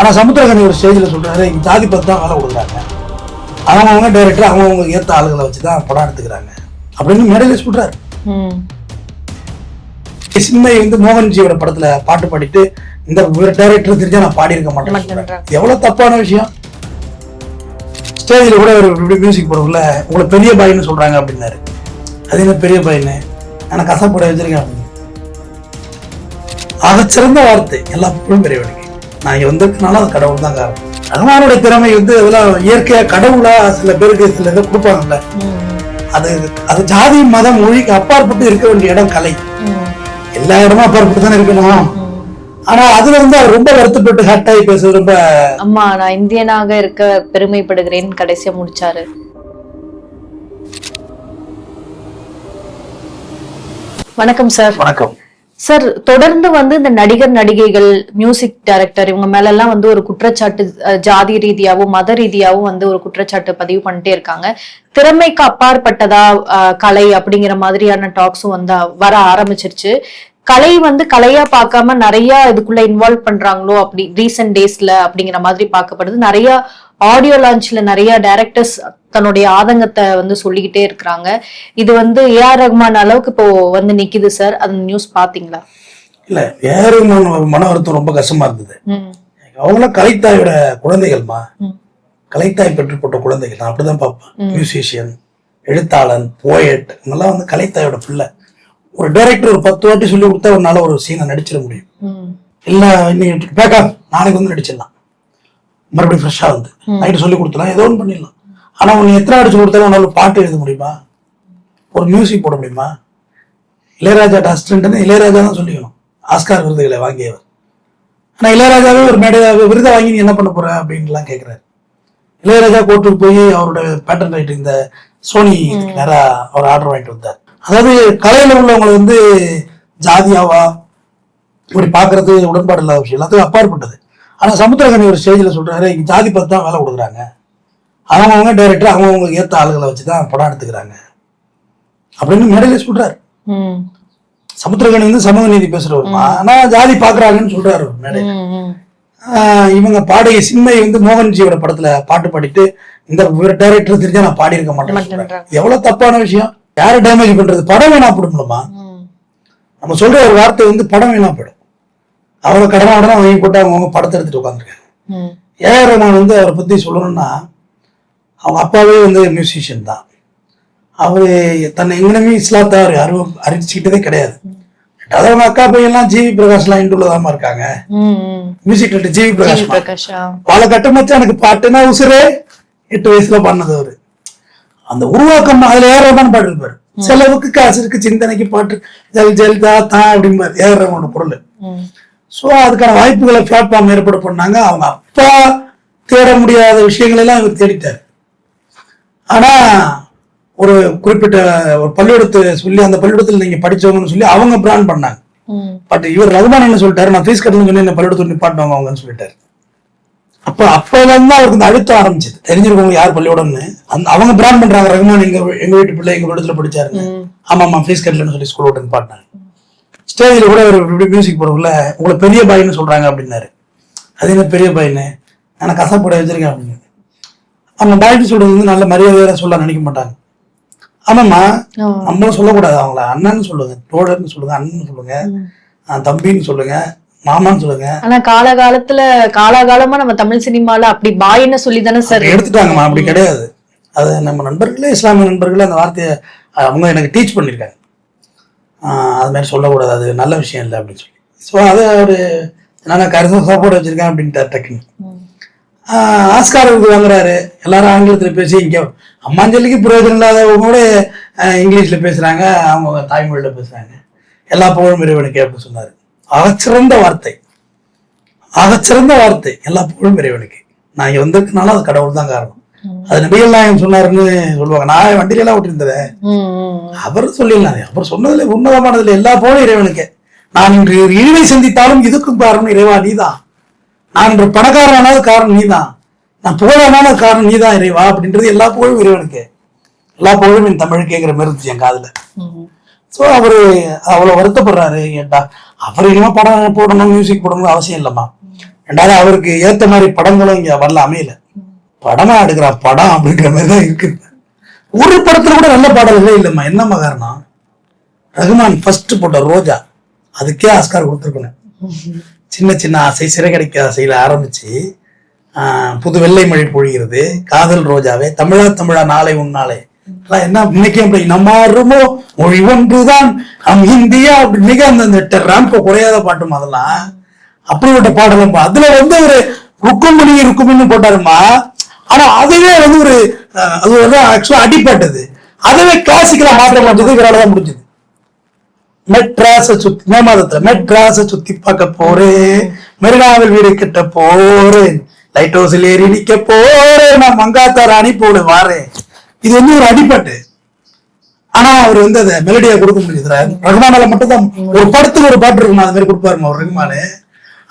ஆனா சமுத்திரகனி ஒரு ஸ்டேஜ்ல சொல்றாரு, இங்க ஜாதி பார்த்து தான் வேலை கொடுக்குறாங்க, அவங்கவுங்க டைரக்டர் அவங்கவுங்க ஏற்ற ஆளுகளை வச்சுதான் படம் எடுத்துக்கிறாங்க அப்படின்னு மேடையில சொல்றாரு. சின்மை மோகன்ஜியோட படத்துல பாட்டு பாடிட்டு இந்த டைரக்டர் தெரிஞ்சா நான் பாடி இருக்க மாட்டேன். எவ்வளவு தப்பான விஷயம். ஸ்டேஜ்ல கூட ஒரு மியூசிக் போடுறதுல உங்களை பெரிய பாயின்னு சொல்றாங்க அப்படின்னாரு. அது என்ன பெரிய பாயின்னு, எனக்கு கசப்பட வச்சிருக்கேன் அப்படின்னு. ஆகச்சிறந்த வார்த்தை, எல்லா புகழும் பெரியவனுக்கு. நான் இங்க வந்திருக்கனால அது கடவுள் தான் காரணம். ரஹ்மானுடைய திறமை அதெல்லாம் இயற்கையா கடவுளா சில பேருக்கு சில இதை கொடுப்பாங்கல்ல, அது அது ஜாதி மதம் மொழிக்கு அப்பாற்பட்டு இருக்க வேண்டிய இடம் கலை. எல்லா இடமும் அப்பாற்பட்டு தானே இருக்கணும். ஆனா அதுல அவர் ரொம்ப வருத்தப்பட்டு ஹட்டாகி பேசுறது ரொம்ப. அம்மா நான் இந்தியனாக இருக்க பெருமைப்படுகிறேன் கடைசியா முடிச்சாரு. வணக்கம் சார். வணக்கம் சார். தொடர்ந்து இந்த நடிகர் நடிகைகள் மியூசிக் டைரக்டர் இவங்க மேல எல்லாம் ஒரு குற்றச்சாட்டு, ஜாதி ரீதியாவும் மத ரீதியாவும் ஒரு குற்றச்சாட்டு பதிவு பண்ணிட்டே இருக்காங்க. திறமைக்கு அப்பாற்பட்டதா கலை அப்படிங்கிற மாதிரியான டாக்ஸும் வர ஆரம்பிச்சிருச்சு. கலை கலையா பார்க்காம நிறைய இதுக்குள்ள இன்வால்வ் பண்றாங்களோ அப்படி ரீசெண்ட் டேஸ்ல அப்படிங்கிற மாதிரி பார்க்கப்படுது. நிறைய ஆடியோ லான்ச்ல நிறைய டைரக்டர்ஸ் தன்னுடைய ஆதங்கத்தை சொல்லிக்கிட்டே இருக்கிறாங்க. இது ஏஆர் ரஹ்மான் அளவுக்கு இப்போ நிக்குது சார். அந்த நியூஸ் பாத்தீங்களா? இல்ல, ஏஆர் ரஹ்மான் மன வருத்தம் ரொம்ப கஷ்டமா இருந்தது. அவங்களாம் கலைத்தாயோட குழந்தைகள்மா, கலைத்தாய் பெற்றுப்பட்ட குழந்தைகள். நான் அப்படிதான் பார்ப்பேன். மியூசிஷியன், எழுத்தாளன், போயட், இவங்கெல்லாம் கலைத்தாயோட பிள்ளை. ஒரு டைரக்டர் ஒரு 10 வாட்டி சொல்லி கொடுத்தா ஒரு நாள் ஒரு சீனை நடிச்சிட முடியும். இல்ல இன்னைக்கு பேக்கப் நாளைக்கு நடிச்சிடலாம், மறுபடியும் ஃப்ரெஷ்ஷா நைட்டு சொல்லி கொடுத்தலாம், ஏதோ ஒன்று பண்ணிடலாம். ஆனா உன்னை எத்தனை அடிச்சு கொடுத்தாலும் உன்னால பாட்டு எழுத முடியுமா, ஒரு மியூசிக் போட முடியுமா? இளையராஜா அசிஸ்டன்ட்னு இளையராஜா தான் சொல்லிக்கணும், ஆஸ்கார் விருதுகளை வாங்கியவர். ஆனா இளையராஜாவே ஒரு விருதை வாங்கி நீ என்ன பண்ண போற அப்படின்லாம் கேட்கிறாரு. இளையராஜா கோர்ட்டுக்கு போய் அவரோட பேட்டன் ரைட் இந்த சோனி நேரா அவர் ஆர்டர் வாங்கிட்டு வந்தார். அதாவது கலையில உள்ளவங்களை ஜாதியாவா இப்படி பாக்குறது உடன்பாடு இல்லாத விஷயம், எல்லாத்துக்கும் அப்பாற்பட்டது. ஆனா சமுத்திரகனி ஒரு ஸ்டேஜ்ல சொல்றாரு, இங்க ஜாதி பார்த்து தான் வேலை கொடுக்குறாங்க, அவங்கவுங்க டைரக்டர் அவங்கவுங்க ஏற்ற ஆளுகளை வச்சுதான் படம் எடுத்துக்கிறாங்க அப்படின்னு மேடையில சொல்றாரு. சமுத்திரகனி சமூக நீதி பேசுறவருமா, ஆனா ஜாதி பாக்குறாங்கன்னு சொல்றாரு மேடையில. இவங்க பாடிய சின்மை மோகன்ஜியோட படத்துல பாட்டு பாடிட்டு இந்த டைரக்டர் தெரிஞ்சா நான் பாடி இருக்க மாட்டேன். எவ்வளவு தப்பான விஷயம். யாரை டேமேஜ் பண்றது? படம் வீணா போடும்லமா. நம்ம சொல்ற ஒரு வார்த்தை படம் வீணா போயிடும். அவங்க கடனோட வாங்கி போட்டு அவங்க படத்தை எடுத்துட்டு உட்காந்துருக்காங்க. ஏஆர் ரஹ்மான் அவரை பத்தி சொல்லணும்னா, அவங்க அப்பாவே மியூசிஷியன் தான். அவரு தன்னை எங்கனமே இஸ்லாத்தை அவர் யாரும் அறிவிச்சுக்கிட்டதே கிடையாது. அவங்க அக்கா பையெல்லாம் ஜிவி பிரகாஷ் எல்லாம் இண்டுள்ளதாம இருக்காங்க. மியூசிக் ஜிவி பிரகாஷ் பல கட்டமாச்சு எனக்கு பாட்டுனா உசுரே 8 வயசுல பண்ணது. அவரு அந்த உருவாக்கம் அதுல ஏஆர் ரஹ்மான் பாட்டு இருப்பாரு. செலவுக்கு காசு இருக்கு, சிந்தனைக்கு பாட்டு, ஜல் ஜல் தா தா அப்படிம்பாரு ஏஆர் ரஹ்மான் பொருள். சோ அதுக்கான வாய்ப்புகளை பிளாட்ஃபார்ம் ஏற்பாடு பண்ணாங்க. அவங்க அப்பா தேட முடியாத விஷயங்கள் எல்லாம் இவர் தேடிட்டாரு. ஆனா ஒரு குறிப்பிட்ட ஒரு பள்ளிக்கூடத்தை சொல்லி அந்த பள்ளிக்கூடத்தில் நீங்க படிச்சவங்கன்னு சொல்லி அவங்க பிராண்ட் பண்ணாங்க. பட் இவர் ரஹ்மான் என்ன சொல்லிட்டாரு, நான் ஃபீஸ் கட்டணும்னு சொல்லி என்ன பள்ளிக்கூடத்தில் நிப்பாட்டுவாங்க அவங்கன்னு சொல்லிட்டாரு. அப்பல இருந்து அவருக்கு இந்த அழுத்தம் ஆரம்பிச்சது. தெரிஞ்சிருக்கவங்க யார் பள்ளியோடன்னு அவங்க பிராண்ட் பண்றாங்க. ரஹ்மான் எங்க வீட்டு பிள்ளை எங்க வீட்டுல படிச்சாருங்க, ஆமாமா ஃபீஸ் கட்டலன்னு சொல்லி ஸ்கூல் விட்டு பாடினாங்க. ஸ்டேஜ்ல கூட ஒரு மியூசிக் போடுறதுல உங்களை பெரிய பாயின்னு சொல்றாங்க அப்படின்னாரு. அது என்ன பெரிய பாயின்னு, எனக்கு கசப்பட வச்சிருக்கேன் அப்படின்னு. அவங்க பாயின்னு சொல்றது நல்ல மரியாதையா சொல்ல நினைக்க மாட்டாங்க. ஆமாம்மா, நம்மளும் சொல்லக்கூடாது. அவங்கள அண்ணன்னு சொல்லுங்க, தோழர்னு சொல்லுங்க, அண்ணன்னு சொல்லுங்க, தம்பின்னு சொல்லுங்க, மாமான்னு சொல்லுங்க. ஆனா காலகாலமா நம்ம தமிழ் சினிமால அப்படி பாயின்னு சொல்லி தானே சார் எடுத்துட்டாங்கம்மா. அப்படி கிடையாது. அது நம்ம நண்பர்களே, இஸ்லாமிய நண்பர்களே அந்த வார்த்தையை அவங்க எனக்கு டீச் பண்ணியிருக்காங்க. அது மாதிரி சொல்லக்கூடாது, அது நல்ல விஷயம் இல்லை அப்படின்னு சொல்லி. ஸோ அதை அவரு நான் கருத்து சாப்பாடு வச்சிருக்கேன் அப்படின்ட்டு டக்குன்னு ஆஸ்கார் வாங்குறாரு. எல்லாரும் ஆங்கிலத்தில் பேசி இங்கே அம்மாஞ்சலிக்கு பிரயோஜனம் இல்லாதவங்க கூட இங்கிலீஷ்ல பேசுறாங்க, அவங்க தாய்மொழியில பேசுறாங்க. எல்லா புகழும் இறைவனுக்கு அப்படின்னு சொன்னாரு. ஆகச்சிறந்த வார்த்தை, ஆகச்சிறந்த வார்த்தை, எல்லா புகழும் இறைவனுக்கு. நான் இங்க வந்திருக்கனால அது கடவுள் தான் காரணம். அது நபிகள் நாயகம் சொன்னாருன்னு சொல்லுவாங்க. நான் வண்டியில எல்லாம் ஓட்டிருந்தேன், அவர் சொல்லிடலாம். அவர் சொன்னதுல உன்னதமானதுல எல்லா புகழும் இறைவனுக்கு. நான் இன்று இழிவை சந்தித்தாலும் இதுக்கும் காரணம் இறைவா நீதான். நான் இன்று பணக்காரனானது காரணம் நீதான். நான் புகழமான காரணம் நீதான் இறைவா அப்படின்றது எல்லா புகழும் இறைவனுக்கு. எல்லா புகழும் என் தமிழுக்குங்கிற மாதிரி இருந்துச்சு என் காதுல. ஸோ அவரு அவ்வளவு வருத்தப்படுறாரு. கேட்டா அவர் இனிமே படம் போடணும், மியூசிக் போடணும் அவசியம் இல்லைம்மா. ரெண்டாவது அவருக்கு ஏத்த மாதிரி படங்களும் இங்க வரல, அமையல. படமா எடுக்கிற படம் அப்படிங்கிற மாதிரி தான் இருக்கு. ஒரு படத்துல கூட நல்ல பாடல்களே இல்லம்மா. என்னம்மா காரணம்? ரகுமான் ஃபர்ஸ்ட் போட்ட ரோஜா, அதுக்கே ஆஸ்கார் கொடுத்துருக்கணும். சின்ன சின்ன ஆசை, சிறை கிடைக்க ஆசையில ஆரம்பிச்சு புது வெள்ளை மழை பொழிகிறது, காதல் ரோஜாவே, தமிழா தமிழா நாளை உன்னாலே, என்ன இன்னைக்கு அப்படி நம்ம ஆடுறோமோ மொழி ஒன்றுதான் நம் இந்தியா அப்படி மிக அந்த ரேம்ப குறையாத பாட்டும் அதெல்லாம் அப்படிப்பட்ட பாடலம்பா. அதுல வந்து ஒரு ருக்குமணி போட்டாருமா. ஆனா அதுவே வந்து ஒரு அது வந்து ஆக்சுவலா அடிப்பட்டது. அதுவே கிளாசிக்கலா மாற்ற மாட்டது இவராலதான் முடிஞ்சது. மெட்ராஸ சுத்தி மே மாதத்துல மெட்ராஸ சுத்தி பார்க்க போறேன், மெரினாவில் வீடு கட்ட போறேன், லைட் ஹவுஸில் ஏறி நிக்க போறேன், நான் மங்காத்தா ராணி போல வாரேன். இது வந்து ஒரு அடிப்பட்டு. ஆனா அவர் வந்து அதை மெலடியா கொடுக்க முடியுது. ரகுமானால மட்டும் தான் ஒரு படத்துக்கு ஒரு பாட்டு இருக்குமா அது மாதிரி கொடுப்பாருமா ஒரு ரகுமானு.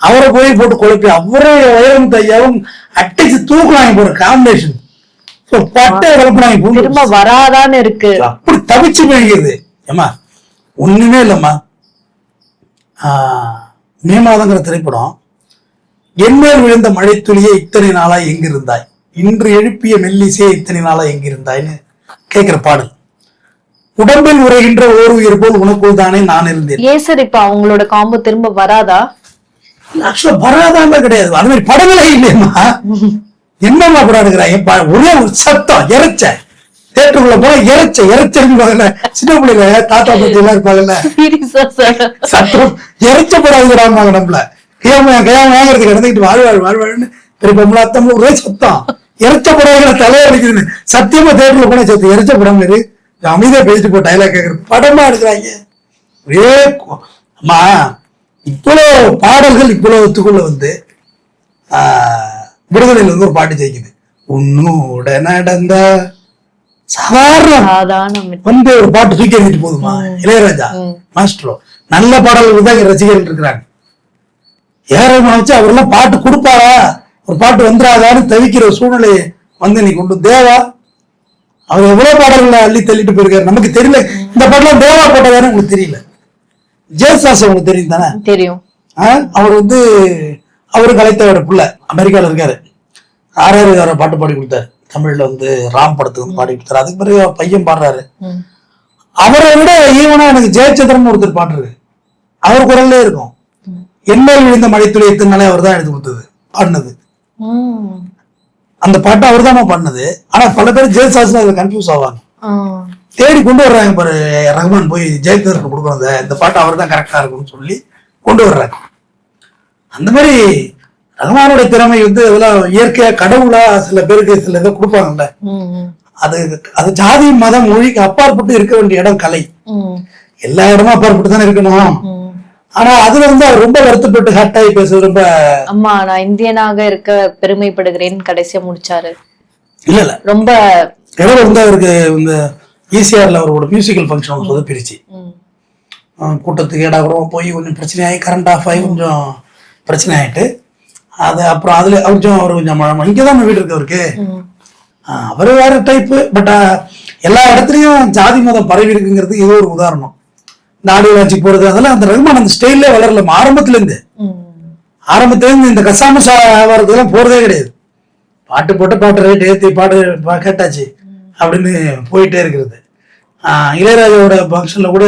அவரை போய் போட்டு குழப்பி அவரே உயரம் தையாவும் அட்டிச்சு தூக்குறாங்க போற காம்பினேஷன். பட்டை கிளப்புறாங்க, திரும்ப வராதான்னு இருக்கு. அப்படி தவிச்சு போய்கிறது. ஏமா ஒண்ணுமே இல்லம்மா. மே மாதங்கிற திரைப்படம், என்மேல் விழுந்த மழை துளியே இத்தனை நாளா எங்கிருந்தாய், இன்று எழுப்பிய மெல்லிசே இத்தனை நாளா எங்கிருந்தாய்ன்னு கேட்கிற பாடல். உடம்பில் உரைகின்ற ஓர் உயிர் போல் உனக்குள் தானே நான் இருந்தேன். ஏன் சார் இப்ப அவங்களோட காம்போ திரும்ப வராதா? ஆக்சுவலா வராதாம கிடையாது, அது மாதிரி படங்களே இல்லையம்மா. என்னம்மா படம் எடுக்கிறாங்க? ஒரே ஒரு சத்தம் இறைச்ச தேட்டருக்குள்ள போனா இறைச்சிருப்பாங்கல்ல, சின்ன பிள்ளைல தாத்தா பத்தி எல்லாம் இருப்பாங்கல்ல, சத்தம் இறைச்ச படாதுங்கிறாங்க நம்மள. கையாம வாங்குறதுக்கு இடந்துக்கிட்டு வாழ்வாழ்னு பெரிய அத்தம் ஒரே சத்தம் இறைச்ச படாதுங்கிற தலையை அடிக்குதுன்னு சத்தியமா தேட்டர்ல போனா சத்து இறைச்ச படம் மாதிரி அமைதியா பேசிட்டு போ டைலாக் கேட்கற படமா எடுக்கிறாங்க. ஒரே அம்மா இவ்வளவு பாடல்கள் இவ்வளவுக்குள்ள வந்து விடுதலையில வந்து ஒரு பாட்டு ஜெயிக்குது. உன்னோட நடந்த சாதாரண வந்து ஒரு பாட்டு தூக்கி எறிஞ்சிட்டு போதுமா? இளையராஜா மாஸ்டரோ நல்ல பாடல்கள் தான் ரசிகர்கள் இருக்கிறாங்க. ஏறமா வச்சு அவரெல்லாம் பாட்டு கொடுப்பாரா, ஒரு பாட்டு வந்துடாதான்னு தவிக்கிற சூழ்நிலையை வந்து நீ கொண்டு தேவா அவர் எவ்வளவு பாடல்களை அள்ளி தள்ளிட்டு போயிருக்காரு. நமக்கு தெரியல இந்த பாட்டுலாம் தேவா போட்டதானே உங்களுக்கு தெரியல. ஜெயசாஸ் உங்களுக்கு தெரியும் தானே? தெரியும். அவர் வந்து அவரு கலைத்தவர புள்ள அமெரிக்கால இருக்காரு. ஆறாவது பாட்டு பாடி கொடுத்தாரு. தமிழ்ல வந்து ராம் படத்துக்கு வந்து பாடி கொடுத்தாரு. அதுக்கு பிறகு பையன் பாடுறாரு. அவரை விட ஈவனா எனக்கு ஜெயச்சந்திரன் ஒருத்தர் பாட்டு இருக்கு, அவர் குரல்ல இருக்கும். என்மேல் விழுந்த மழைத்துளி எத்தனாலே அவர் தான் எடுத்து கொடுத்தது பாடினது. அந்த பாட்டு அவர் தான் பண்ணது. ஆனா பல பேர் ஜெயசாஸ்ல அதுல கன்ஃபியூஸ் ஆவாங்க, தேடி கொண்டு வர்றாங்க பாரு. ரகுமான் போய் ஜெயச்சந்திரன் கொடுக்குறத இந்த பாட்டு அவர் தான் கரெக்டா இருக்கும்னு சொல்லி கொண்டு வர்றாங்க. அந்த மாதிரி ரகுமானுடைய திறமை வந்து அதெல்லாம் இயற்கையா கடவுளா சில பேருக்கு சில இதை கொடுப்பாங்கல்ல, அது ஜாதி மதம் மொழிக்கு அப்பாற்பட்டு இருக்க வேண்டிய இடம் கலை. எல்லா இடமும் அப்பாற்பட்டு தானே இருக்கணும். ஆனா அதுல வந்து அவர் ரொம்ப வருத்தப்பட்டு ஹட்டாகி பேசுறது. ரொம்ப அம்மா நான் இந்தியனாக இருக்க பெருமைப்படுகிறேன் கடைசியா முடிச்சாரு. இல்ல ரொம்ப இடம் வந்து அவருக்கு இந்த ஈசிஆர்ல அவரோட மியூசிக்கல் ஃபங்க்ஷன் சொதப்பிருச்சு. கூட்டத்துக்கு ஏடாகுறோம் போய் கொஞ்சம் பிரச்சனை ஆகி கரண்ட் ஆஃப் ஆகி கொஞ்சம் பிரச்சனை ஆயிட்டு அது அப்புறம் அதுல அவர் கொஞ்சம் இங்கதான் வீடு இருக்கு அவருக்கு. அவரு வேற டைப்பு. பட் எல்லா இடத்துலயும் ஜாதி மதம் பரவி இருக்குங்கிறது ஏதோ ஒரு உதாரணம். இந்த ஆடியோ லான்ச்சு போறது அதெல்லாம் அந்த ரகுமான் அந்த ஸ்டைல்ல வளரல. ஆரம்பத்துல இருந்து இந்த கசாமசா வியாபாரத்துலாம் போறதே கிடையாது. பாட்டு போட்டு பாட்டு ரேட் ஏற்றி பாட்டு கேட்டாச்சு அப்படின்னு போயிட்டே இருக்கிறது. இளையராஜாவோட ஃபங்க்ஷன்ல கூட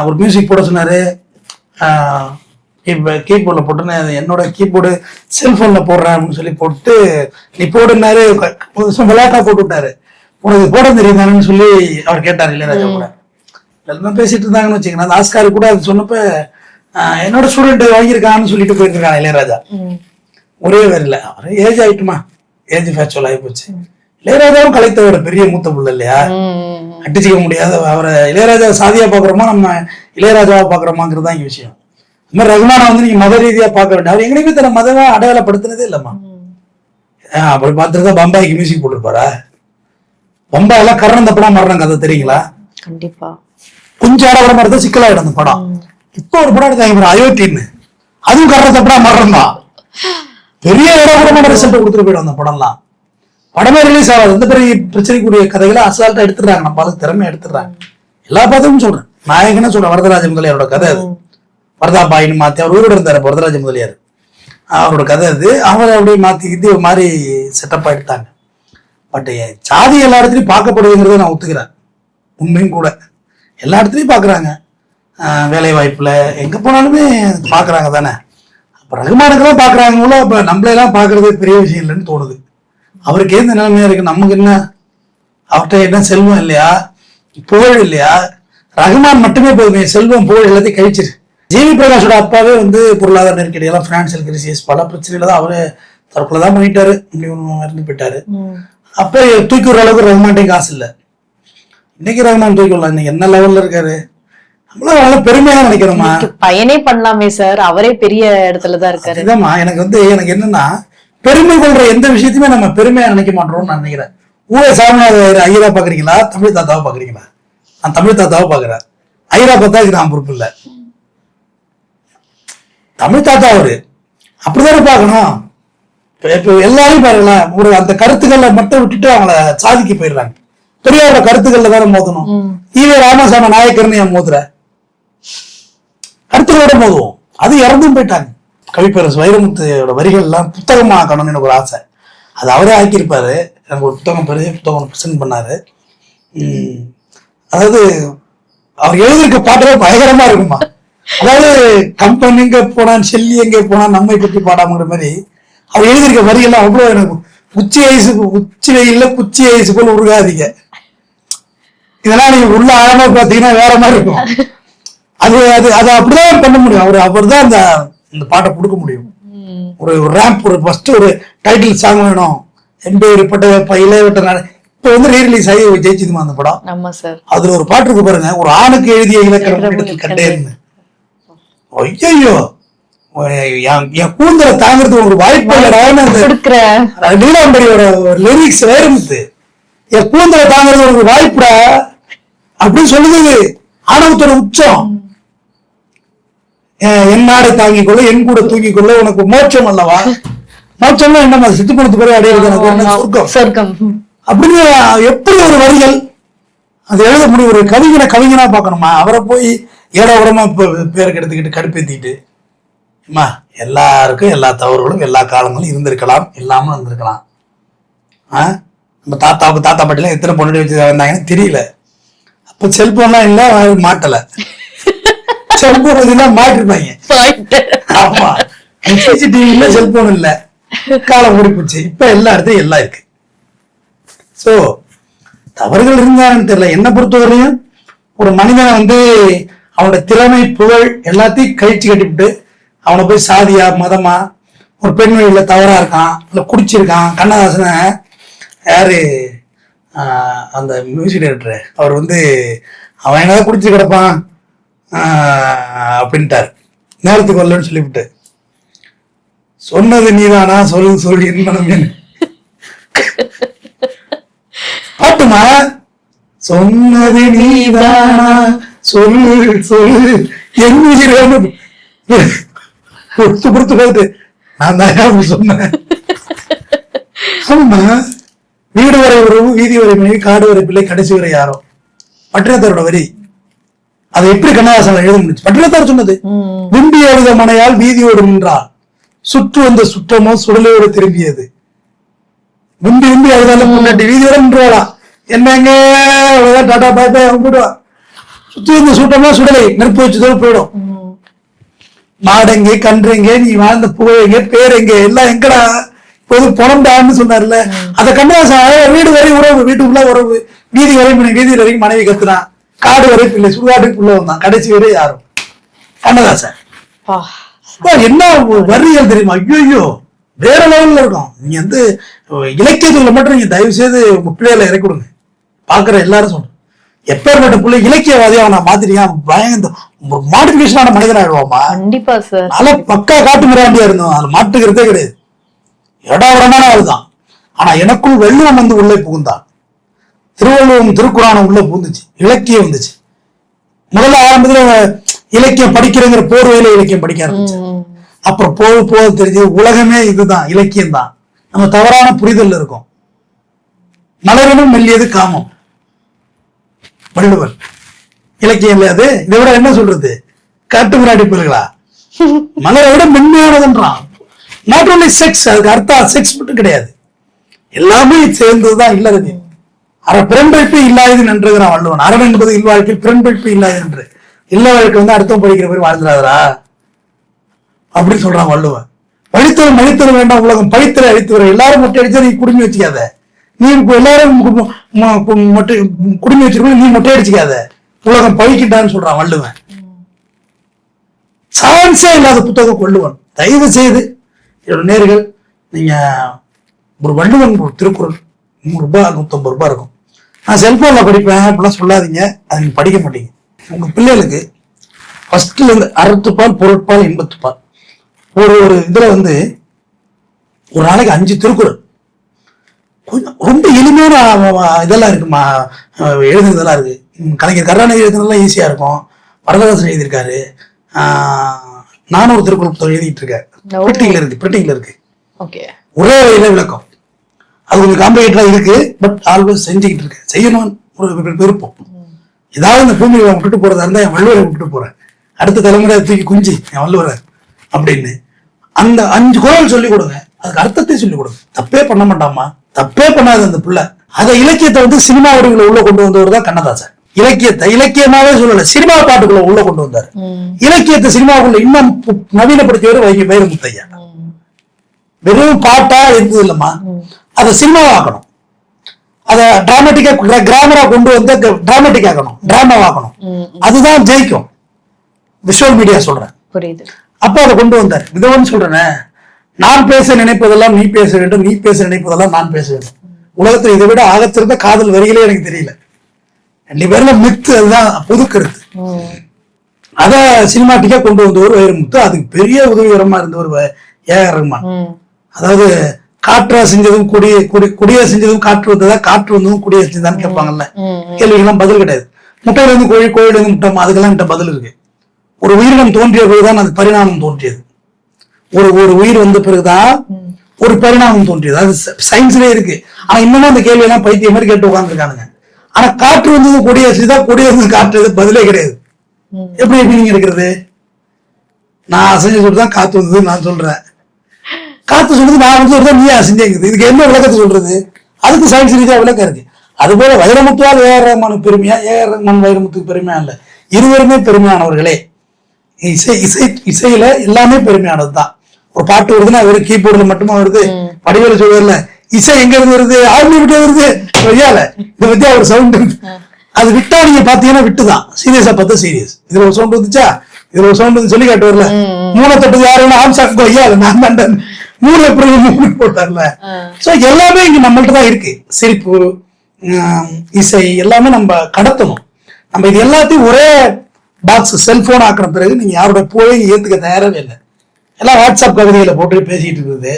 ஒரு மியூசிக் போட சொன்னாரு. இப்போ கீபோர்டில் போட்டுன்னு என்னோட கீபோர்டு செல்ஃபோனில் போடுறேன் அப்படின்னு சொல்லி போட்டு நீ போடுனாரு. விளையாட்டா போட்டு விட்டாரு. உனக்கு போட தெரியுதானு சொல்லி அவர் கேட்டார் இளையராஜா கூட. எல்லாம் பேசிட்டு இருந்தாங்கன்னு வச்சுக்கோங்க. அந்த ஆஸ்கார் கூட அது சொன்னப்ப என்னோட ஸ்டூடெண்ட் வாங்கியிருக்கான்னு சொல்லிட்டு போயிருக்காங்க இளையராஜா. ஒரே வேறில்ல அவர் ஏஜ் ஆயிட்டுமா, ஏஜ் ஃபேக்சுவல் ஆகி போச்சு. இளையராஜாவும் கலைத்தவரோட பெரிய மூத்த புள்ள இல்லையா, அடிச்சுக்க முடியாத. அவரை இளையராஜா சாதியா பாக்குறோமா நம்ம இளையராஜாவை பாக்குறோமாங்கிறது தான் இங்க விஷயம். இந்த மாதிரி ரகுமானை வந்து நீங்க மத ரீதியா பார்க்க வேண்டாம். அவர் எங்கேயுமே தன்னை மதமா அடையாளப்படுத்தினதே இல்லம்மா. அப்படி பார்த்துருந்தா பம்பாய்க்கு மியூசிக் போட்டிருப்பாரா? பம்பாயெல்லாம் கரணம் தப்படா மாறினாங்க, அதை தெரியுங்களா? கண்டிப்பா. கொஞ்சம் ஆடவர மாதிரி தான் சிக்கலாயிடும் அந்த படம். இப்போ ஒரு படம் எடுத்தாங்க அயோத்தின்னு, அதுவும் கரணம் தப்படா மாறுறோம் தான். பெரிய இடமான ரிசல்ட் கொடுத்துட்டு போயிடும் அந்த படம்லாம். படமே ரிலீஸ் ஆகாது. இந்த பெரிய பிரச்சனைக்குரிய கதைகளை அசால்ட்டா எடுத்துடுறாங்க. நம்ம பாலுக்கு திறமையா எடுத்துடுறாங்க. எல்லா பதமும் சொல்றேன். நாயகன்னு சொல்றேன். வரதராஜ முதலியாரோட கதை அது. வரதாபாயின்னு மாத்தி அவர் உயிரோடு இருந்தாரு வரதராஜ முதலியார். அவரோட கதை அது. அவரை அப்படியே மாத்திக்கிட்டு ஒரு மாதிரி செட்டப் எடுத்தாங்க. பட் சாதி எல்லா இடத்துலையும் பார்க்கப்படுதுங்கிறத நான் ஒத்துக்கிறேன், உண்மையும் கூட. எல்லா இடத்துலையும் பார்க்குறாங்க, வேலை வாய்ப்புல எங்க போனாலுமே பார்க்குறாங்க தானே. அப்போ ரகுமானுக்கெல்லாம் பார்க்குறாங்களோ, அப்போ நம்மளெல்லாம் பார்க்கறது பெரிய விஷயம் இல்லைன்னு தோணுது. அவருக்கு எந்த நிலைமையா இருக்கு, நமக்கு என்ன, அவர்கிட்ட என்ன செல்வம் இல்லையா, புகழ் இல்லையா? ரகுமான் மட்டுமே போதுமே, செல்வம் புகழ் எல்லாத்தையும் கழிச்சிரு. ஜிவி பிரகாஷோட அப்பாவே வந்து பொருளாதார நெருக்கடியெல்லாம், பினான்சியல் கிரைசிஸ், பல பிரச்சனையில தான் அவரு தற்கொலை தான் பண்ணிட்டாரு, இறந்து போயிட்டாரு. அப்ப தூக்கி விடுற அளவுக்கு ரகுமான்டையும் காசு இல்லை. இன்னைக்கு ரகுமான் தூக்கி விடலாம், இன்னைக்கு என்ன லெவல்ல இருக்காரு. நம்மளும் நல்லா பெருமையா நினைக்கிறோமா, பையனே பண்ணலாமே சார், அவரே பெரிய இடத்துலதான் இருக்காரு. இதாம்மா எனக்கு வந்து எனக்கு என்னன்னா, பெருமை கொள்ற எந்த விஷயத்தையுமே நம்ம பெருமையா நினைக்க மாட்டோம்னு நான் நினைக்கிறேன். சாமிநாத ஐயரா பாக்குறீங்களா, தமிழ் தாத்தாவை பாக்குறீங்களா? நான் தமிழ் தாத்தாவை பாக்குறேன், ஐயரா பார்த்தா இது நான் பொறுப்பு இல்லை. தமிழ் தாத்தா அவரு அப்படிதானே பார்க்கணும். இப்ப எல்லாரையும் பாருங்களேன், ஒரு அந்த கருத்துக்களை மட்டும் விட்டுட்டு அவங்கள சாதிக்க போயிடுறாங்க. பெரியாரோட கருத்துக்கள்ல தானே மோதணும். ஈவே ராமசாமி நாயக்கர்னு என் மோதுற கருத்துக்களோட மோதுவோம். அது இறந்தும் போயிட்டாங்க. கவிப்பேரசு வைரமுத்துவோட வரிகள் எல்லாம் புத்தகமா ஆக்கணும்னு எனக்கு ஒரு ஆசை. அது அவரே ஆக்கியிருப்பாரு. எனக்கு ஒரு புத்தகம், பெரிய புத்தகம் பிரசன்ட் பண்ணாரு. அதாவது அவர் எழுதியிருக்க பாட்டே பயங்கரமா இருக்குமா. அதாவது கம்பெனி எங்க போனான், செல்லி எங்க போனான், நம்மை பற்றி பாடாமங்கிற மாதிரி அவர் எழுதியிருக்க வரியெல்லாம் அவ்வளவு எனக்கு உச்சி வெயில்ல குச்சி ஐசு போல உருகாதீங்க. இதெல்லாம் நீங்க உள்ள ஆழமா பாத்தீங்கன்னா வேற மாதிரி இருக்கும். அது அது அதை அப்படிதான் பண்ண முடியும். அவர் தான் அந்த பாட்டை கொடுக்க முடியும். ஒரு ரேம்ப், ஒரு ஃபர்ஸ்ட் ஒரு டைட்டில் சாங் வேணும். எம்பேற்பட்ட இளையவட்ட இப்ப வந்து ரீரிலீஸ் ஆகி ஜெயிச்சுதுமா அந்த படம். அதுல ஒரு பாட்டு இருக்கு பாருங்க, ஒரு ஆணுக்கு எழுதிய இலக்கணம் கண்டேன்னு. ஐயோ, என் கூந்தலை தாங்கிறது ஒரு வாய்ப்பு இல்ல. நீலாம்பரியோட லிரிக்ஸ் வைரமுத்து, என் கூந்தலை தாங்கிறது ஒரு வாய்ப்புடா அப்படின்னு சொல்லுது. ஆணவத்தோட உச்சம். என் நாடை தாங்கிக் கொள்ள, என் கூட தூங்கிக் கொள்ள, உனக்கு மோட்சம் அல்லவா. மோட்சம்னா என்னமா, சித்து பணத்து பிறகு அடையிறது சொர்க்கம் அப்படின்னு எப்படி ஒரு வரிகள் அது எழுத முடியும். ஒரு கவிஞனா பார்க்கணுமா, அவரை போய் ஏழை உரமா பேருக்கு எடுத்துக்கிட்டு கடுப்பேத்திட்டு. எல்லாருக்கும் எல்லா தவறுகளும் எல்லா காலங்களும் இருந்திருக்கலாம், இல்லாம இருந்திருக்கலாம். நம்ம தாத்தாவுக்கு தாத்தா பாட்டிலாம் எத்தனை பொண்ணு வச்சு வந்தாங்கன்னு தெரியல. அப்ப செல்போன்லாம் இல்ல, மாட்டல. செல்போன் மாட்டிருப்பாங்க. ஆமா, சிசிடிவி செல்போன் இல்ல, காலம் ஓடி போச்சு. இப்ப எல்லா இடத்தையும் எல்லாம் இருக்கு. சோ தவறுகள் இருந்தான்னு தெரியல. என்ன பொறுத்தவரையும் ஒரு மனிதனை வந்து அவனோட திறமை, புகழ் எல்லாத்தையும் கழிச்சு கட்டிவிட்டு அவனை போய் சாதியா மதமா, ஒரு பெண் வழியில தவறா இருக்கான், இல்ல குடிச்சிருக்கான். கண்ணதாசனை யாரு அந்த மியூசிக் டைரக்டர், அவர் வந்து அவன் என்னதான் குடிச்சு கிடப்பான் அப்படின்ட்டாரு. நேரத்துக்கு வரலன்னு சொல்லிவிட்டு, சொன்னது நீதானா சொல்லு என் மனமே பாட்டுமா. சொன்னது நீதானா சொல்லு என் பொறுத்து நான் தான் சொன்னேன். ஆமா, வீடு வரை உறவு, வீதி வரை மனைவி, காடு வரை பிள்ளை, கடைசி வரை யாரோ. பட்டினத்தாரோட வரி. அதை எப்படி கண்ணதாசன் எழுத முடிச்சு? பட்டினத்தார் சொன்னது. விம்பி எழுத மனையால் வீதியோடு நின்றால், சுற்று வந்த சுற்றமோ சுடலையோடு திரும்பியது. விம்பி எழுதாலும் முன்னாடி வீதியோட நின்றுவாளா, என்னங்க டாடா பாய் பாய் அவங்க போயிடுவா. சுற்றி வந்த சுற்றமோ சுடலை, நெருப்பு வச்சுதோ போயிடும். மாடெங்கே, கன்றெங்கே, நீ வாழ்ந்த புகழெங்க, பேரெங்க, எல்லாம் எங்கடா இப்போது பொணம்டான்னு சொன்னார்ல. அதை கண்ணதாசன் வீடு வரை உறவு, வீட்டுக்குள்ள உறவு, வீதி வரை வீதி வரைக்கும் மனைவி கத்துனான், காடு வரை பிள்ளை, சுடுகாட்டுக்குள்ள வந்தான், கடைசி வரை யாரும். கண்ணதாசன் என்ன வரிகள் தெரியுமா? ஐயோ, வேற லெவல்ல இருக்கும். நீங்க வந்து இலக்கியத்துல மட்டும் நீங்க தயவு செய்து உங்க பிள்ளைகளை இறக்கி கொடுங்க. பாக்குற எல்லாரும் சொல்றேன், எப்பேற்பட்ட பிள்ளை இலக்கியவாதி அவனை மாத்திரிக்கான், பயங்கர ஒரு மாடிபிகேஷனான மனிதன் ஆயிடுவாமா. கண்டிப்பா சார். நல்ல பக்கா காட்டு மிராண்டியா இருந்தோம், அதுல மாட்டுக்கிறதே கிடையாது. இடவிடமான ஆளுதான். ஆனா எனக்குள் வெள்ளம் வந்து உள்ளே புகுந்தான். திருவள்ளுவம் திருக்குறானும் உள்ள புகுந்துச்சு, இலக்கியம் வந்துச்சு. முதல்ல ஆரம்பத்துல இலக்கியம் படிக்கிறங்கிற போர்வையில இலக்கியம் படிக்க ஆரம்பிச்சு. அப்புறம் போக தெரிஞ்சு உலகமே இதுதான், இலக்கியம் தான். நம்ம தவறான புரிதல் இருக்கும். மலரனும் மெல்லியது காமம், வள்ளுவர். இலக்கியம் இல்லையா அது? இதை விட என்ன சொல்றது, காட்டு மிராடி பிள்ளைகளா? மலரை விட மென்மையானதுன்றான். நாட் ஓன்லி செக்ஸ், அதுக்கு அர்த்தம் செக்ஸ் மட்டும் கிடையாது, எல்லாமே சேர்ந்ததுதான் இல்லறது. பிறன் வைப்பு இல்லாதது நன்றுகிறான் வள்ளுவன். அறம் என்பது இல்வாழ்க்கையில் பிறன் வைப்பு இல்லாதது என்று. இல்ல வாழ்க்கை வந்து அடுத்தம் படிக்கிற பேர் வாழ்ந்துடாதரா அப்படின்னு சொல்றான் வள்ளுவன். பழித்தல் மழித்தல் வேண்டாம் உலகம் பழித்தலை அழித்து வர. எல்லாரும் மொட்டை அடிச்சா நீ குடுமி வச்சுக்காத, நீ எல்லாரும் குடுமி வச்சிருக்கணும், நீ மொட்டை அடிச்சுக்காத, உலகம் பழிக்கிட்டான்னு சொல்றான் வள்ளுவன். சான்ஸே இல்லாத புத்தகம் வள்ளுவன். தயவு செய்து என்னோட நேர்கள் நீங்க ஒரு வள்ளுவன் ஒரு திருக்குறள் 100 ரூபாய் 150 ரூபாய் இருக்கும். நான் செல்போன்ல படிப்பேன் அப்படிலாம் சொல்லாதீங்க, அது நீங்க படிக்க மாட்டீங்க. உங்க பிள்ளைகளுக்கு ஃபர்ஸ்ட்ல இருந்து அறத்துப்பால் பொருட்பால் இன்பத்துப்பால் ஒரு இதுல வந்து ஒரு நாளைக்கு 5 திருக்குறள், கொஞ்சம் ரொம்ப எளிமையான இதெல்லாம் இருக்குமா, எழுதுனதெல்லாம் இருக்கு. கலைஞர் கருணாநிதி எழுதுனதெல்லாம் ஈஸியா இருக்கும். வரதராசன் எழுதியிருக்காரு, நானும் ஒரு திருக்குறள் புத்தகம் எழுதிட்டு இருக்கேன், பிரிண்டிங்ல இருக்கு. ஒரே வழியில விளக்கம். அது கொஞ்சம் காம்ப்ளிகேட்டா இருக்கு, பட் ஆல்வேஸ் செஞ்சுக்கிட்டு இருக்கேன். செய்யணும்னு ஒரு விருப்பம். ஏதாவது இந்த பூமியை விட்டுட்டு போறதா இருந்தா என் வள்ளுவரை விட்டுட்டு போறேன், அடுத்த தலைமுறை தூக்கி குஞ்சு என் வள்ளுவரை அப்படின்னு. அந்த 5 குறள் சொல்லிக் கொடுங்க, அதுக்கு அர்த்தத்தை சொல்லிக் கொடுங்க. தப்பே பண்ண மாட்டாமா, தப்பே பண்ணாது அந்த பிள்ளை. அதை இலக்கியத்தை வந்து சினிமா வடிவுல உள்ள கொண்டு வந்தவர் தான் கண்ணதாசன். இலக்கியத்தை இலக்கியமாவே சொல்லல, சினிமா பாட்டுக்குள்ள உள்ள கொண்டு வந்தாரு. இலக்கியத்தை சினிமாவுக்குள்ள இன்னும் நவீனப்படுத்தியவர் வைரமுத்தையா. வெறும் பாட்டா இருந்தது இல்லம்மா, அதை சினிமாவாக்கணும், அதை டிராமட்டிக்கா கிராமரா கொண்டு வந்து டிராமட்டிக் ஆக்கணும், டிராமாவாக்கணும். அதுதான் ஜெயிக்கும். விஷுவல் மீடியா சொல்றேன், புரியுது. அப்ப அதை கொண்டு வந்தார். விதவன் சொல்றேன், நான் பேச நினைப்பதெல்லாம் நீ பேச வேண்டும், நீ பேச நினைப்பதெல்லாம் நான் பேச வேண்டும். உலகத்துல இதை விட ஆகத்திருந்த காதல் வரிகளே எனக்கு தெரியல. 2 பேர்ல மித்து, அதுதான் பொது கருத்து. அத சினிமாட்டிக்கா கொண்டு வந்தவர் வைரமுத்து. அதுக்கு பெரிய உதவிகரமா இருந்தவர் ஏஆர் ரஹ்மான். அதாவது காற்றா செஞ்சதும் கொடியா செஞ்சதும் காற்று வந்ததா, காற்று வந்ததும் கொடியா செஞ்சதான்னு கேட்பாங்கல்ல, கேள்விகள்லாம் பதில் கிடையாது. முட்டையில இருந்து கோழி, கோழில இருந்து முட்டைமா, அதுக்கெல்லாம் என்கிட்ட பதில் இருக்கு. ஒரு உயிரினம் தோன்றிய போதுதான் அது பரிணாமம் தோன்றியது. ஒரு உயிர் வந்த பிறகுதான் ஒரு பரிணாமம் தோன்றியது. அது சயின்ஸ்லயே இருக்கு. ஆனா இன்னமும் அந்த கேள்வி எல்லாம் பைத்திய மாதிரி கேட்டு உட்காந்துருக்கானுங்க. ஆனா காற்று வந்தது கொடியா செஞ்சுதான், கொடியா இருந்தது காற்று, பதிலே கிடையாது. எப்படி நீங்க இருக்கிறது? நான் அசைஞ்சு சொல்லிதான் காத்து வந்தது நான் சொல்றேன், காத்து சொல்றது நான் வந்து சொல்றேன், நீ அசைஞ்சேங்குது. இதுக்கு என்ன விளக்கத்தை சொல்றது? அதுக்கு சயின்ஸ் ரீதியா விளக்கம் இருக்கு. அது போல வைரமுத்துவால் ஏஆர் ரஹ்மானுக்கு பெருமையா, ஏஆர் ரஹ்மான் வைரமுத்துக்கு பெருமையா இல்ல, இருவருமே பெருமையானவர்களே. இசையில எல்லாமே பெருமையானதுதான். ஒரு பாட்டு வருதுன்னா வெறும் கீபோர்டுல மட்டுமா வருது? வடிவேல சொல்றதுல இசை எங்க இருந்து வருது? ஆழ்ந்து விட்டு வருது. வழியால இதை பத்தி ஒரு சவுண்ட் அது விட்டா நீங்க பாத்தீங்கன்னா விட்டுதான். சீரியஸா பார்த்தா சீரியஸ். இதுல ஒரு சவுண்ட் வந்துச்சா, இதுல ஒரு சவுண்ட் வந்து சொல்லி காட்டு வரல, 3 தொட்டது யாருன்னா ஆம்சாக்கு ஐயா நான் தான் 3 எப்படி 3 போட்டார்ல. சோ எல்லாமே இங்க நம்மள்ட்ட தான் இருக்கு. சிரிப்பு, இசை எல்லாமே நம்ம கடத்தணும். நம்ம இது எல்லாத்தையும் ஒரே பாக்ஸ் செல்போன் ஆக்கின பிறகு நீங்க யாரோட போய் ஏத்துக்க தயாராகவே இல்லை. எல்லாம் வாட்ஸ்அப் கவிதைகளை போட்டு பேசிட்டு இருக்குது.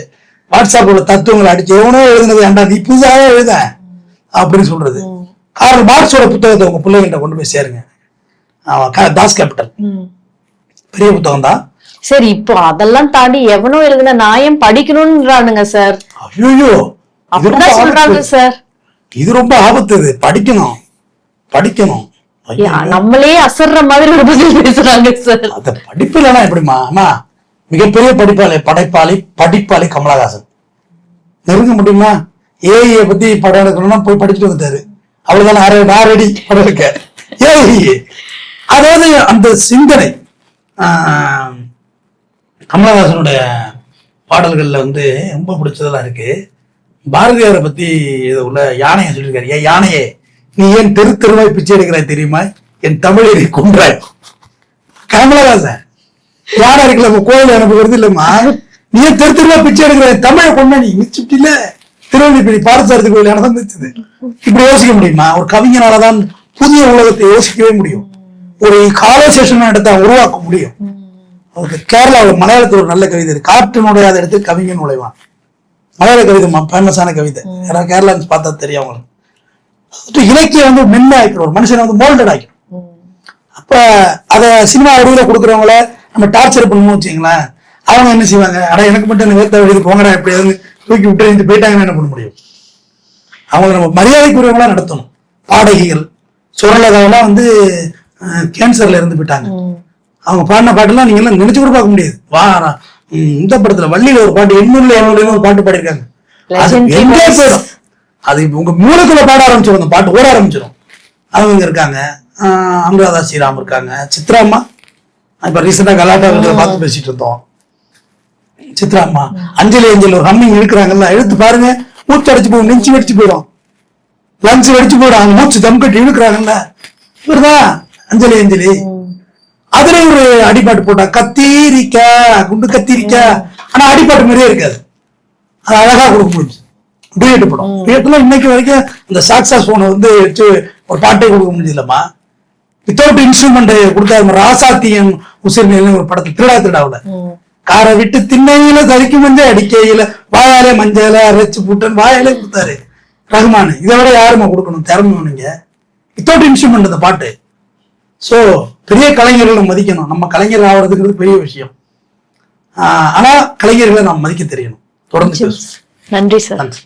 வாட்ஸ்அப்போட தத்துவங்களை அடிச்சு எவனோ எழுதுனது ஏன்டா நீ புதுசாக எழுத அப்படின்னு சொல்றது. கார்ல் மார்க்ஸோட புத்தகத்தை உங்க பிள்ளைகிட்ட கொண்டு போய் சேருங்க. தாஸ் கேபிட்டல் பெரிய புத்தகம் தான். சரி, இப்போ அதெல்லாம் தாண்டி எவனோ எழுதுன நாயம் படிக்கணும்ன்றானுங்க சார். ஐயோ, அப்படிதான் சொல்றாங்க சார். இது ரொம்ப ஆபத்து. இது படிக்கணும், படிக்கணும். நம்மளே அசர்ற மாதிரி ஒரு பதில் பேசுறாங்க சார். அந்த படிப்பு இல்லைன்னா எப்படிமா? ஆமா, மிகப்பெரிய படிப்பாளி கமலஹாசன் நெருங்க முடியுமா? ஏஐ பத்தி படம் எடுக்கணும்னா போய் படிச்சுட்டு வந்துட்டாரு. அவ்வளவுதான், நான் ரெடி படம் எடுக்க. ஏஐ அதாவது அந்த சிந்தனை கமலஹாசனுடைய பாடல்கள்ல வந்து ரொம்ப பிடிச்சதெல்லாம் இருக்கு. பாரதியாரை பத்தி இதை உள்ள யானையை சொல்லியிருக்காரு. ஏன் யானையே, நீ ஏன் தெருவாய் பிச்சை எடுக்கிறாய் தெரியுமா? என் தமிழை கொன்றாய். கமலஹாசன் யாரா இருக்குல்ல, கோயில் எனக்கு வருது இல்லம்மா, நீ ஏன் தெருவா பிச்சை எடுக்கிறாய், தமிழை கொண்ட நீ மிச்சிட்டு இல்ல. திருவள்ளிப்படி பாரசாரதி கோயில் யானதான் மிச்சது. இப்படி யோசிக்க முடியுமா? ஒரு கவிஞனாலதான் புதிய உலகத்தை யோசிக்கவே முடியும். ஒரு காலசேஷன் இடத்தை உருவாக்க முடியும். அவருக்கு கேரளாவில் மலையாளத்தில் ஒரு நல்ல கவிதை, காற்று நுழையாத இடத்துக்கு கவிஞன் நுழைவான். மலையாள கவிதை ஃபேமஸான கவிதை. யாராவது கேரளா பார்த்தா தெரியும் அவங்களுக்கு. இலக்கியம் வந்து மென்ன ஆக்கிடும், ஒரு மனுஷனை வந்து மோல்டட் ஆக்கிடும். அப்ப அத சினிமா வடிவில் கொடுக்குறவங்கள நம்ம டார்ச்சர் பண்ணணும்னு வச்சுங்களேன், அவங்க என்ன செய்வாங்க? அட எனக்கு மட்டும் வேர்த்த வழிது போங்கடா, எப்படியாவது தூக்கி விட்டு போயிட்டாங்கன்னு என்ன பண்ண முடியும்? அவங்களை நம்ம மரியாதைக்குரியவங்களா நடத்தணும். பாடகிகள் சுரலதாவெல்லாம் வந்து கேன்சர்ல இருந்து போயிட்டாங்க. அவங்க பாடின பாட்டெல்லாம் நீங்க எல்லாம் நினைச்சு கூட பார்க்க முடியாது. இந்த படத்துல வள்ளியில ஒரு பாட்டு எண்ணூர்ல ஒரு பாட்டு பாடியிருக்காங்க. அது Legendary எங்கே voice. போயிடும், அது உங்க மூளைக்குள்ள பாட ஆரம்பிச்சிடும், அந்த பாட்டு ஓட ஆரம்பிச்சிடும். அவங்க இருக்காங்க, அனுராதா ஸ்ரீராம் இருக்காங்க, சித்ராம்மா இப்ப ரீசெண்டா கலாட்டா பார்த்து பேசிட்டு இருந்தோம். சித்ராம்மா, அஞ்சலி ஒரு ஹம்மிங் இழுக்கிறாங்கல்ல, எடுத்து பாருங்க, மூச்சு அடைச்சு போகும், நெஞ்சு வெடிச்சு போயிடும், லங்ஸ் வெடிச்சு போயிடும், அவங்க மூச்சு தம் கட்டி இழுக்கிறாங்கல்ல, இவருதான் அஞ்சலி. அதுல ஒரு அடிப்பாட்டு போட்டா, கத்தீரிக்கா குண்டு கத்தீரிக்கா, ஆனா அடிப்பாட்டு மாதிரியே இருக்காது, அது அழகா கொடுக்க முடிஞ்சு. டூயட் படம், டூயட்ல இன்னைக்கு வரைக்கும் இந்த சாக்ஸாஃபோனை வந்து வச்சு ஒரு பாட்டே கொடுக்க முடியலமா. வித்தவுட் இன்ஸ்ட்ருமெண்ட் கொடுத்தாரு. ராசாத்தியன் உசிர்நீல் ஒரு படத்துல திருடாவுல காரை விட்டு திண்ணையில தரிக்கு மஞ்சள் அடிக்கையில வாயாலே மஞ்சள அரைச்சு போட்டு வாயாலே கொடுத்தாரு ரஹ்மான். இதை விட யாருமா கொடுக்கணும் திறமை நீங்க? வித்தவுட் இன்ஸ்ட்ருமெண்ட் அந்த பாட்டு. சோ பெரிய கலைஞர்களை மதிக்கணும். நம்ம கலைஞர் ஆகிறதுங்கிறது பெரிய விஷயம். ஆனா கலைஞர்களை நாம் மதிக்க தெரியணும். தொடர்ந்து நன்றி சார். நன்றி.